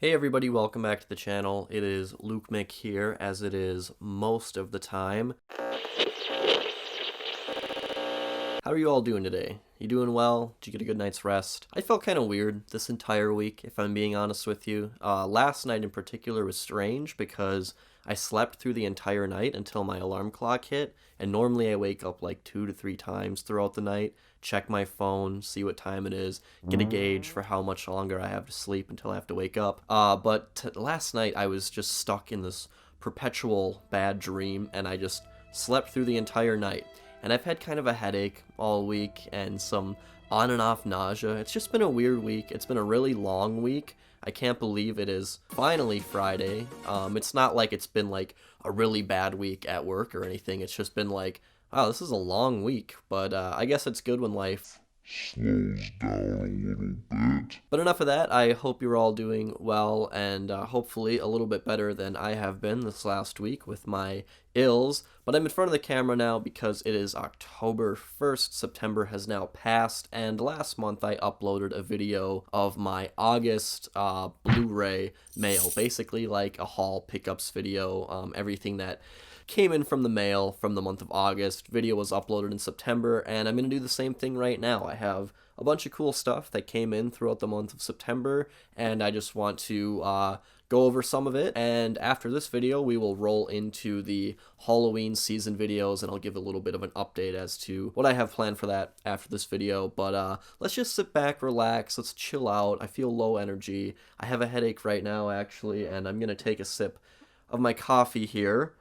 Hey everybody, welcome back to the channel. It is Luke Mick here, as it is most of the time. How are you all doing today? You doing well? Did you get a good night's rest? I felt kind of weird this entire week, if I'm being honest with you. Last night in particular was strange because I slept through the entire night until my alarm clock hit, and normally I wake up like 2 to 3 times throughout the night, check my phone, see what time it is, get a gauge for how much longer I have to sleep until I have to wake up. But last night I was just stuck in this perpetual bad dream, and I just slept through the entire night. And I've had kind of a headache all week and some on and off nausea. It's just been a weird week. It's been a really long week. I can't believe it is finally Friday. It's not like it's been like a really bad week at work or anything. It's just been like, wow, this is a long week. But I guess it's good when life slows down a little bit. But enough of that. I hope you're all doing well and hopefully a little bit better than I have been this last week with my ills. But I'm in front of the camera now because it is October 1st. September has now passed, and last month I uploaded a video of my August Blu-ray mail, basically like a haul pickups video, everything that came in from the mail from the month of August. Video was uploaded in September, and I'm going to do the same thing right now. I have a bunch of cool stuff that came in throughout the month of September, and I just want to go over some of it. And after this video, we will roll into the Halloween season videos, and I'll give a little bit of an update as to what I have planned for that after this video. But let's just sit back, relax, let's chill out. I feel low energy. I have a headache right now, actually, and I'm going to take a sip of my coffee here.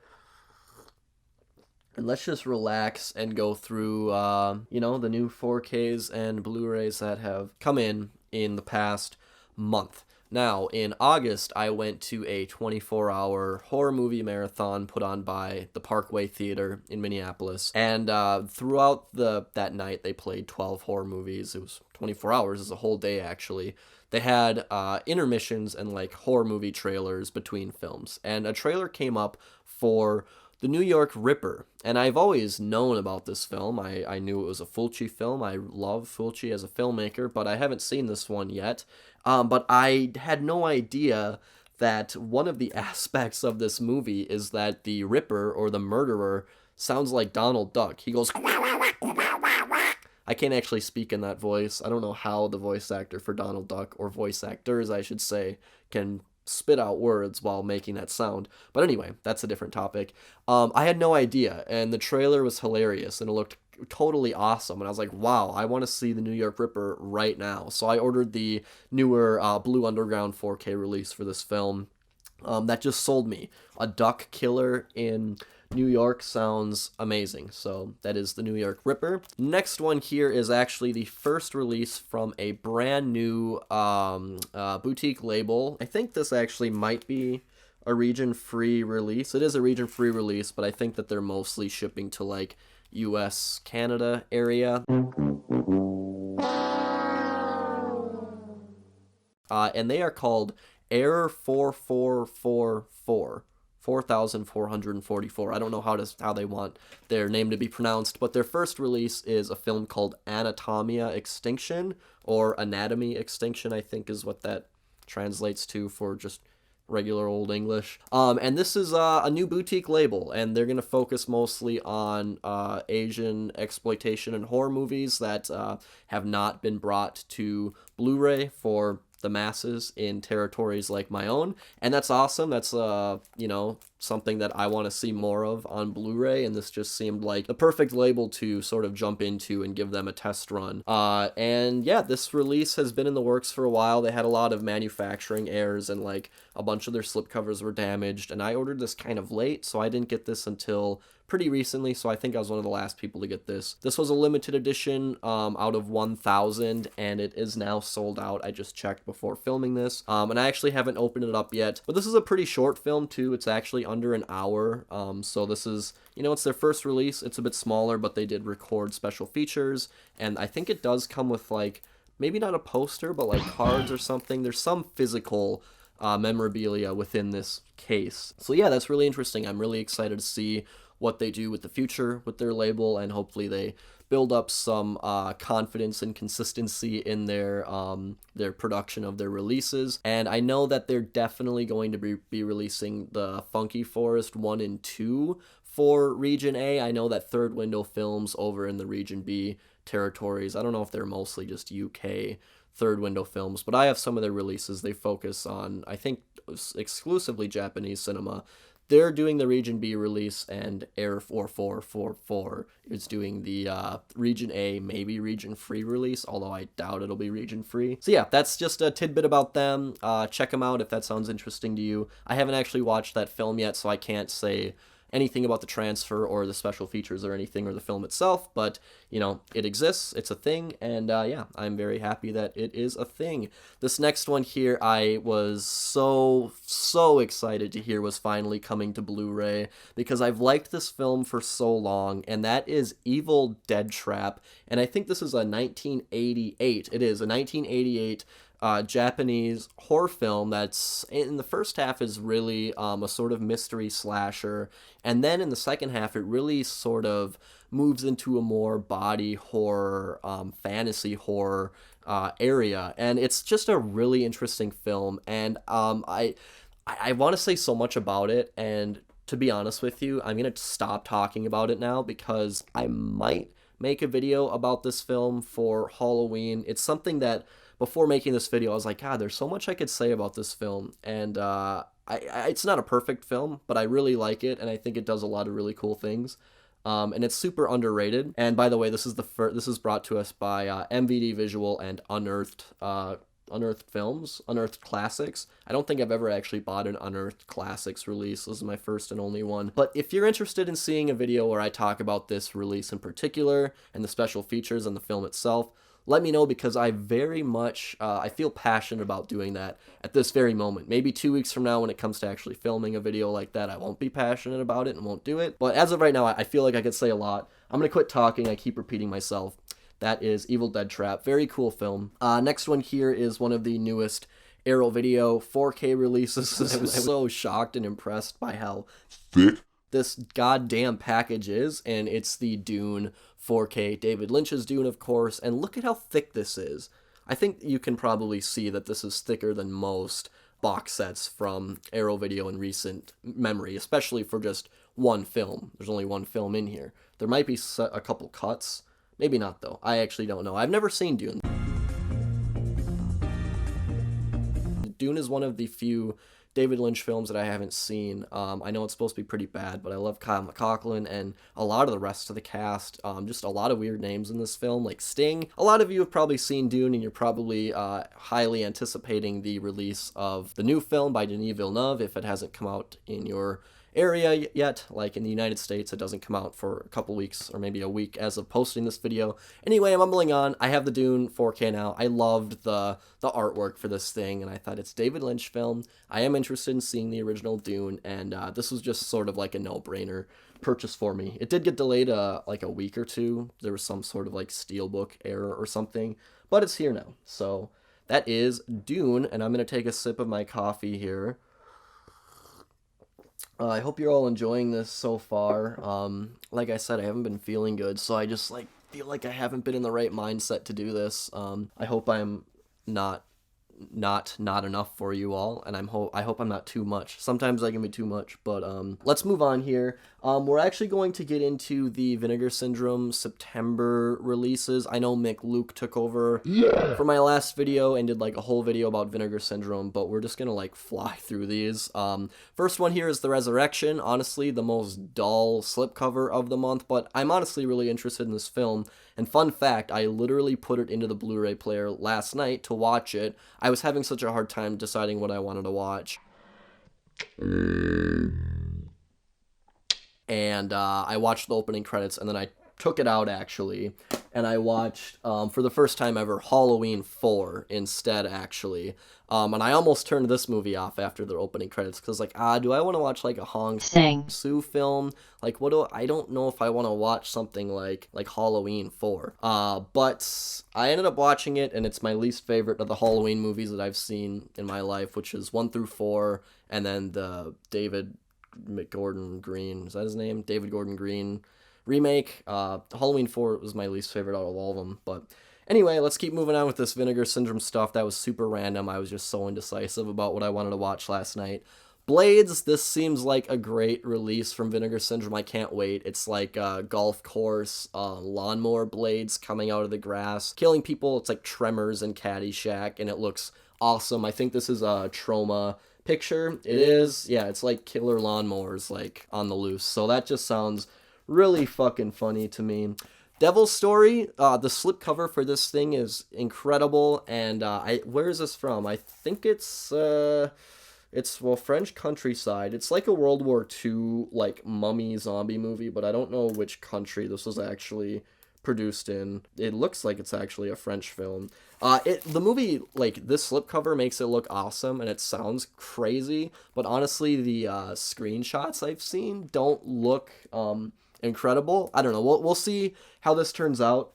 And let's just relax and go through, the new 4Ks and Blu-rays that have come in the past month. Now, in August, I went to a 24-hour horror movie marathon put on by the Parkway Theater in Minneapolis. And throughout that night, they played 12 horror movies. It was 24 hours. It was a whole day, actually. They had intermissions and, like, horror movie trailers between films. And a trailer came up for The New York Ripper, and I've always known about this film. I knew it was a Fulci film. I love Fulci as a filmmaker, but I haven't seen this one yet. But I had no idea that one of the aspects of this movie is that the Ripper, or the murderer, sounds like Donald Duck. He goes... I can't actually speak in that voice. I don't know how the voice actor for Donald Duck, or voice actors, I should say, can spit out words while making that sound. But anyway, that's a different topic. I had no idea, and the trailer was hilarious, and it looked totally awesome, and I was like, wow, I want to see the New York Ripper right now. So I ordered the newer Blue Underground 4K release for this film. That just sold me. A duck killer in New York sounds amazing. So that is the New York Ripper. Next one here is actually the first release from a brand new boutique label. I think this actually might be a region-free release. It is a region-free release, but I think that they're mostly shipping to like US, Canada area. And they are called Air 4444. 4,444. I don't know how they want their name to be pronounced, but their first release is a film called Anatomia Extinction, or Anatomy Extinction, I think is what that translates to for just regular old English. And this is a new boutique label, and they're going to focus mostly on Asian exploitation and horror movies that have not been brought to Blu-ray for the masses in territories like my own, and that's awesome. That's something that I want to see more of on Blu-ray, and this just seemed like the perfect label to sort of jump into and give them a test run. And yeah, this release has been in the works for a while. They had a lot of manufacturing errors, and like a bunch of their slipcovers were damaged, and I ordered this kind of late, so I didn't get this until pretty recently, so I think I was one of the last people to get this. This was a limited edition out of 1,000, and it is now sold out. I just checked before filming this, and I actually haven't opened it up yet. But this is a pretty short film too. It's actually under an hour, so this is, it's their first release. It's a bit smaller, but they did record special features, and I think it does come with like, maybe not a poster, but like cards or something. There's some physical memorabilia within this case. So yeah, that's really interesting. I'm really excited to see what they do with the future with their label, and hopefully they build up some confidence and consistency in their production of their releases. And I know that they're definitely going to be releasing the Funky Forest 1 and 2 for Region A. I know that Third Window Films over in the Region B territories, I don't know if they're mostly just UK Third Window Films, but I have some of their releases. They focus on, I think, exclusively Japanese cinema. They're doing the Region B release, and Air 4444 is doing the Region A, maybe Region Free release, although I doubt it'll be Region Free. So yeah, that's just a tidbit about them. Check them out if that sounds interesting to you. I haven't actually watched that film yet, so I can't say anything about the transfer or the special features or anything or the film itself, but you know, it exists, it's a thing, and yeah, I'm very happy that it is a thing. This next one here, I was so excited to hear was finally coming to Blu-ray, because I've liked this film for so long, and that is Evil Dead Trap, and I think this is a 1988, it is a 1988 Japanese horror film that's, in the first half, is really a sort of mystery slasher, and then in the second half it really sort of moves into a more body horror, fantasy horror area, and it's just a really interesting film. And I want to say so much about it, and to be honest with you, I'm gonna stop talking about it now because I might make a video about this film for Halloween. It's something that, before making this video, I was like, God, there's so much I could say about this film, and it's not a perfect film, but I really like it, and I think it does a lot of really cool things, and it's super underrated. And by the way, this is brought to us by MVD Visual and Unearthed Films, Unearthed Classics. I don't think I've ever actually bought an Unearthed Classics release. This is my first and only one. But if you're interested in seeing a video where I talk about this release in particular and the special features and the film itself, let me know, because I very much, I feel passionate about doing that at this very moment. Maybe 2 weeks from now, when it comes to actually filming a video like that, I won't be passionate about it and won't do it. But as of right now, I feel like I could say a lot. I'm going to quit talking. I keep repeating myself. That is Evil Dead Trap. Very cool film. Next one here is one of the newest Arrow Video 4K releases. I was so shocked and impressed by how Thick. this goddamn package is, and it's the Dune 4K, David Lynch's Dune, of course, and look at how thick this is. I think you can probably see that this is thicker than most box sets from Arrow Video in recent memory, especially for just one film. There's only one film in here. There might be a couple cuts. Maybe not, though. I actually don't know. I've never seen Dune. Dune is one of the few David Lynch films that I haven't seen. I know it's supposed to be pretty bad, but I love Kyle MacLachlan and a lot of the rest of the cast. Just a lot of weird names in this film, like Sting. A lot of you have probably seen Dune, and you're probably highly anticipating the release of the new film by Denis Villeneuve, if it hasn't come out in your area yet. Like in the United States, it doesn't come out for a couple weeks or maybe a week as of posting this video. Anyway, I'm mumbling on. I have the Dune 4K now. I loved the artwork for this thing, and I thought, it's David Lynch film. I am interested in seeing the original Dune, and this was just sort of like a no-brainer purchase for me. It did get delayed like a week or two. There was some sort of like steelbook error or something, but it's here now. So that is Dune, and I'm gonna take a sip of my coffee here. I hope you're all enjoying this so far. Like I said, I haven't been feeling good, so I just feel like I haven't been in the right mindset to do this. I hope I'm not enough for you all, and I hope I'm not too much. Sometimes I can be too much, but let's move on here. We're actually going to get into the Vinegar Syndrome September releases. I know Luke took over for my last video and did like a whole video about Vinegar Syndrome, but we're just gonna like fly through these. First one here is The Resurrection. Honestly, the most dull slipcover of the month, but I'm honestly really interested in this film. And fun fact, I literally put it into the Blu-ray player last night to watch it. I was having such a hard time deciding what I wanted to watch. And I watched the opening credits, and then I took it out, actually, and I watched, for the first time ever, Halloween 4 instead, actually. And I almost turned this movie off after the opening credits, because, like, do I want to watch, like, a Hong Soo film? Like, I don't know if I want to watch something like Halloween 4. But I ended up watching it, and it's my least favorite of the Halloween movies that I've seen in my life, which is 1 through 4, and then the David Gordon Green. Is that his name? David Gordon Green remake. Halloween 4 was my least favorite out of all of them. But anyway, let's keep moving on with this Vinegar Syndrome stuff. That was super random. I was just so indecisive about what I wanted to watch last night. Blades, this seems like a great release from Vinegar Syndrome. I can't wait. It's like a golf course, lawnmower blades coming out of the grass, killing people. It's like Tremors and Caddyshack, and it looks awesome. I think this is a Troma picture. It is. Yeah, it's like killer lawnmowers, like, on the loose. So that just sounds really fucking funny to me. Devil's Story, the slipcover for this thing is incredible, and where is this from? I think it's French countryside. It's like a World War II, like, mummy zombie movie, but I don't know which country this was actually produced in. It looks like it's actually a French film. The movie, like, this slipcover makes it look awesome, and it sounds crazy, but honestly, the screenshots I've seen don't look incredible. I don't know. We'll see how this turns out.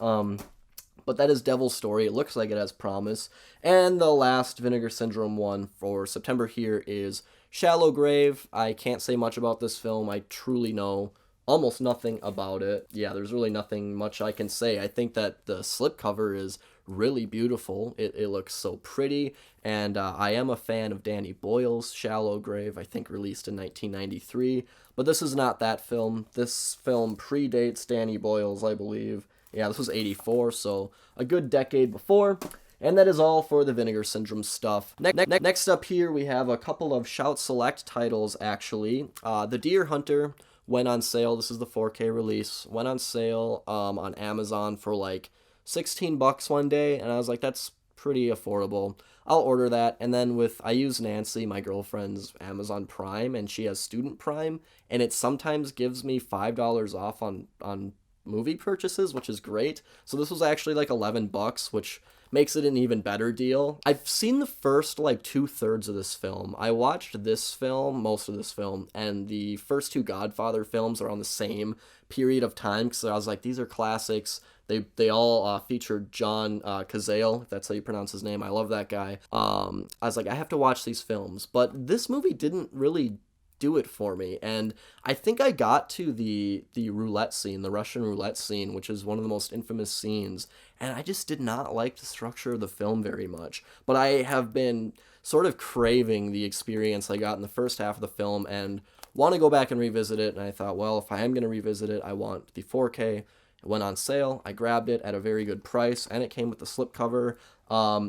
But that is Devil's Story. It looks like it has promise. And the last Vinegar Syndrome one for September here is Shallow Grave. I can't say much about this film. I truly know almost nothing about it. Yeah, there's really nothing much I can say. I think that the slipcover is really beautiful. It looks so pretty. And I am a fan of Danny Boyle's Shallow Grave, I think released in 1993. But this is not that film. This film predates Danny Boyle's, I believe. Yeah, this was 84, so a good decade before. And that is all for the Vinegar Syndrome stuff. Next up here, we have a couple of Shout Select titles, actually. The Deer Hunter went on sale. This is the 4K release. Went on sale on Amazon for like $16 one day, and I was like, that's pretty affordable. I'll order that. And then I use Nancy, my girlfriend's Amazon Prime, and she has Student Prime, and it sometimes gives me $5 off on movie purchases, which is great. So this was actually like $11, which makes it an even better deal. I've seen the first like 2/3 of this film. I watched this film, most of this film, and the first two Godfather films are on the same period of time, because I was like, these are classics. They all featured John Cazale, if that's how you pronounce his name. I love that guy. I was like, I have to watch these films. But this movie didn't really do it for me, and I think I got to the roulette scene, the Russian roulette scene, which is one of the most infamous scenes, and I just did not like the structure of the film very much. But I have been sort of craving the experience I got in the first half of the film and want to go back and revisit it, and I thought, well, if I am going to revisit it, I want the 4K. It went on sale. I grabbed it at a very good price, and it came with the slipcover.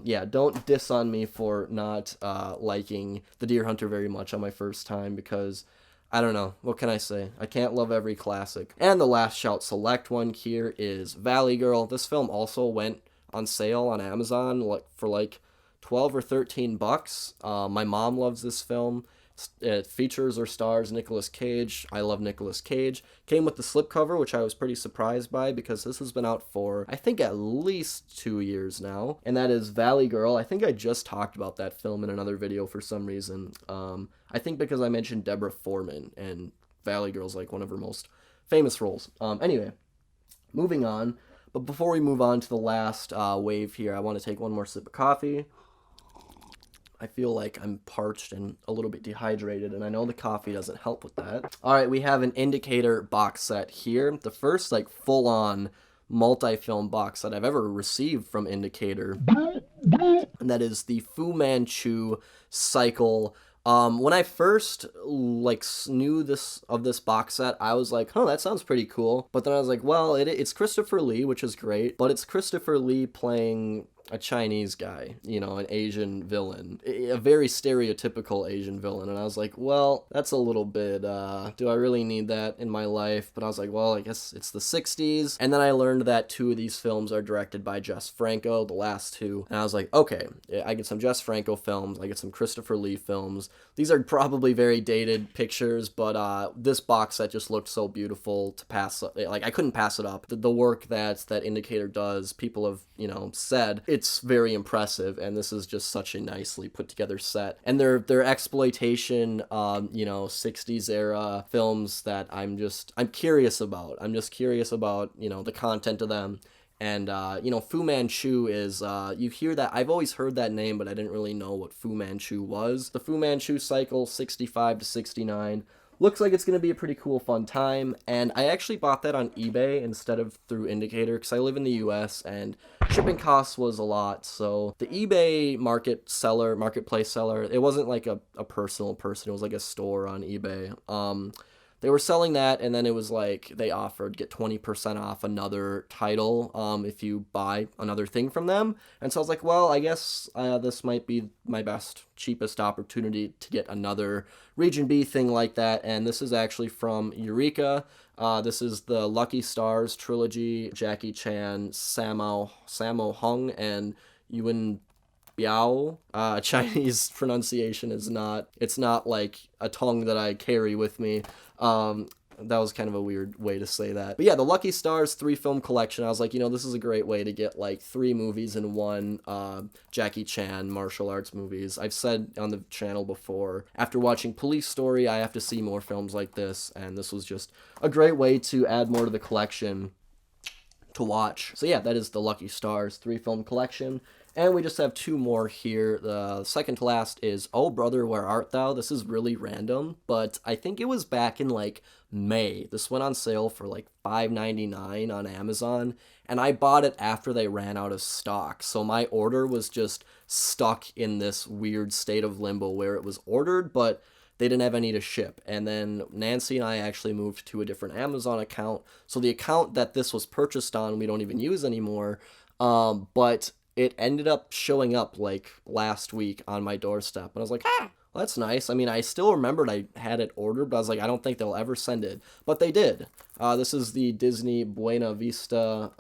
Yeah, don't diss on me for not liking The Deer Hunter very much on my first time, because I don't know. What can I say? I can't love every classic. And the last Shout Select one here is Valley Girl. This film also went on sale on Amazon for like $12 or $13. My mom loves this film. It features or stars Nicolas Cage. I love Nicolas Cage. Came with the slipcover, which I was pretty surprised by, because this has been out for, I think, at least 2 years now. And that is Valley Girl. I think I just talked about that film in another video for some reason. I think because I mentioned Deborah Foreman, and Valley Girl's like one of her most famous roles. Anyway, moving on. But before we move on to the last wave here, I want to take one more sip of coffee. I feel like I'm parched and a little bit dehydrated, and I know the coffee doesn't help with that. All right, we have an Indicator box set here. The first, like, full-on multi-film box set I've ever received from Indicator. And that is the Fu Manchu Cycle. When I first, like, knew this box set, I was like, huh, that sounds pretty cool. But then I was like, well, it's Christopher Lee, which is great, but it's Christopher Lee playing a Chinese guy, you know, an Asian villain, a very stereotypical Asian villain. And I was like, well, that's a little bit, do I really need that in my life? But I was like, well, I guess it's the 60s. And then I learned that 2 of these films are directed by Jess Franco, the last 2. And I was like, okay, I get some Jess Franco films, I get some Christopher Lee films. These are probably very dated pictures, but this box set just looked so beautiful to pass, like, I couldn't pass it up. The work that Indicator does, people have, you know, said, it's very impressive, and this is just such a nicely put together set. And their exploitation, you know, 60s era films that I'm curious about. I'm just curious about, you know, the content of them. And, you know, Fu Manchu is, you hear that, I've always heard that name, but I didn't really know what Fu Manchu was. The Fu Manchu Cycle, 65 to 69. looks like it's going to be a pretty cool, fun time. And I actually bought that on eBay instead of through Indicator because I live in the US and shipping costs was a lot. So the eBay marketplace seller, it wasn't like a personal person. It was like a store on eBay. They were selling that, and then it was like they offered get 20% off another title if you buy another thing from them. And so I was like, well, I guess this might be my best, cheapest opportunity to get another Region B thing like that. And this is actually from Eureka. This is the Lucky Stars trilogy, Jackie Chan, Sammo Hung, and Yuen Biao. Chinese pronunciation is it's not like a tongue that I carry with me. That was kind of a weird way to say that. But yeah, the Lucky Stars 3-film collection, I was like, this is a great way to get like 3 movies in one, Jackie Chan martial arts movies. I've said on the channel before, after watching Police Story, I have to see more films like this, and this was just a great way to add more to the collection to watch. So yeah, that is the Lucky Stars 3-film collection. And we just have 2 more here. The second to last is Oh Brother, Where Art Thou? This is really random, but I think it was back in like May. This went on sale for like $5.99 on Amazon, and I bought it after they ran out of stock. So my order was just stuck in this weird state of limbo where it was ordered, but they didn't have any to ship. And then Nancy and I actually moved to a different Amazon account. So the account that this was purchased on, we don't even use anymore. But it ended up showing up like last week on my doorstep. And I was like, well, that's nice. I mean, I still remembered I had it ordered, but I was like, I don't think they'll ever send it. But they did. This is the Disney Buena Vista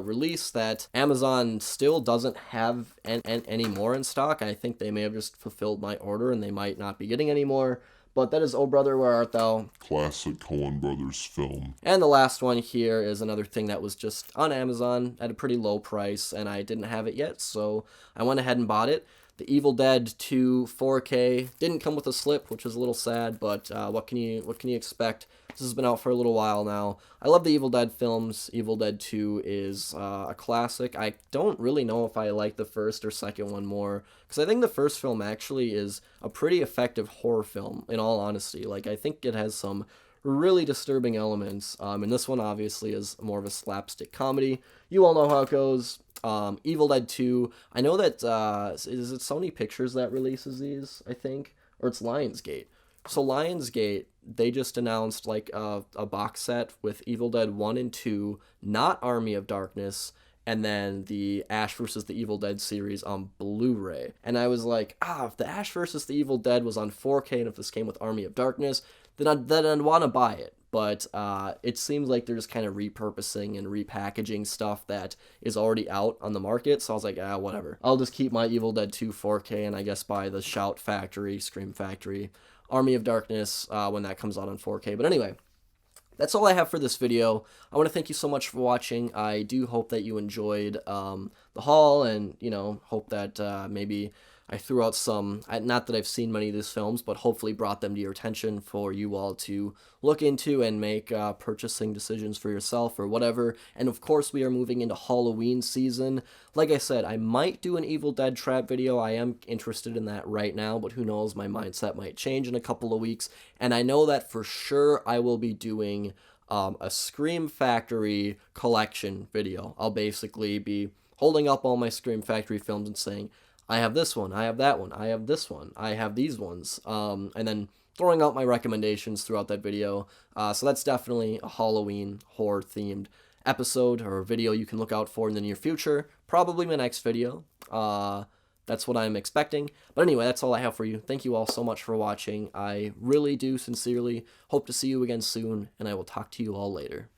release that Amazon still doesn't have any more in stock. I think they may have just fulfilled my order and they might not be getting any more. But that is Oh Brother, Where Art Thou? Classic Coen Brothers film. And the last one here is another thing that was just on Amazon at a pretty low price, and I didn't have it yet, so I went ahead and bought it. The Evil Dead 2 4K didn't come with a slip, which is a little sad, but what can you expect? This has been out for a little while now. I love the Evil Dead films. Evil Dead 2 is a classic. I don't really know if I like the first or second one more, because I think the first film actually is a pretty effective horror film, in all honesty. Like, I think it has some really disturbing elements, and this one obviously is more of a slapstick comedy. You all know how it goes. Evil Dead 2, I know that, is it Sony Pictures that releases these, I think? Or it's Lionsgate. So Lionsgate, they just announced like a box set with Evil Dead 1 and 2, not Army of Darkness, and then the Ash vs. the Evil Dead series on Blu-ray. And I was like, if the Ash vs. the Evil Dead was on 4K and if this came with Army of Darkness, then I'd want to buy it. But it seems like they're just kind of repurposing and repackaging stuff that is already out on the market. So I was like, whatever. I'll just keep my Evil Dead 2 4K and I guess buy the Shout Factory, Scream Factory, Army of Darkness when that comes out on 4K. But anyway, that's all I have for this video. I want to thank you so much for watching. I do hope that you enjoyed the haul and, hope that maybe I threw out some, not that I've seen many of these films, but hopefully brought them to your attention for you all to look into and make purchasing decisions for yourself or whatever. And of course, we are moving into Halloween season. Like I said, I might do an Evil Dead trap video. I am interested in that right now, but who knows, my mindset might change in a couple of weeks. And I know that for sure I will be doing a Scream Factory collection video. I'll basically be holding up all my Scream Factory films and saying, I have this one, I have that one, I have this one, I have these ones, and then throwing out my recommendations throughout that video. So that's definitely a Halloween horror-themed episode or video you can look out for in the near future. Probably my next video. That's what I'm expecting. But anyway, that's all I have for you. Thank you all so much for watching. I really do sincerely hope to see you again soon, and I will talk to you all later.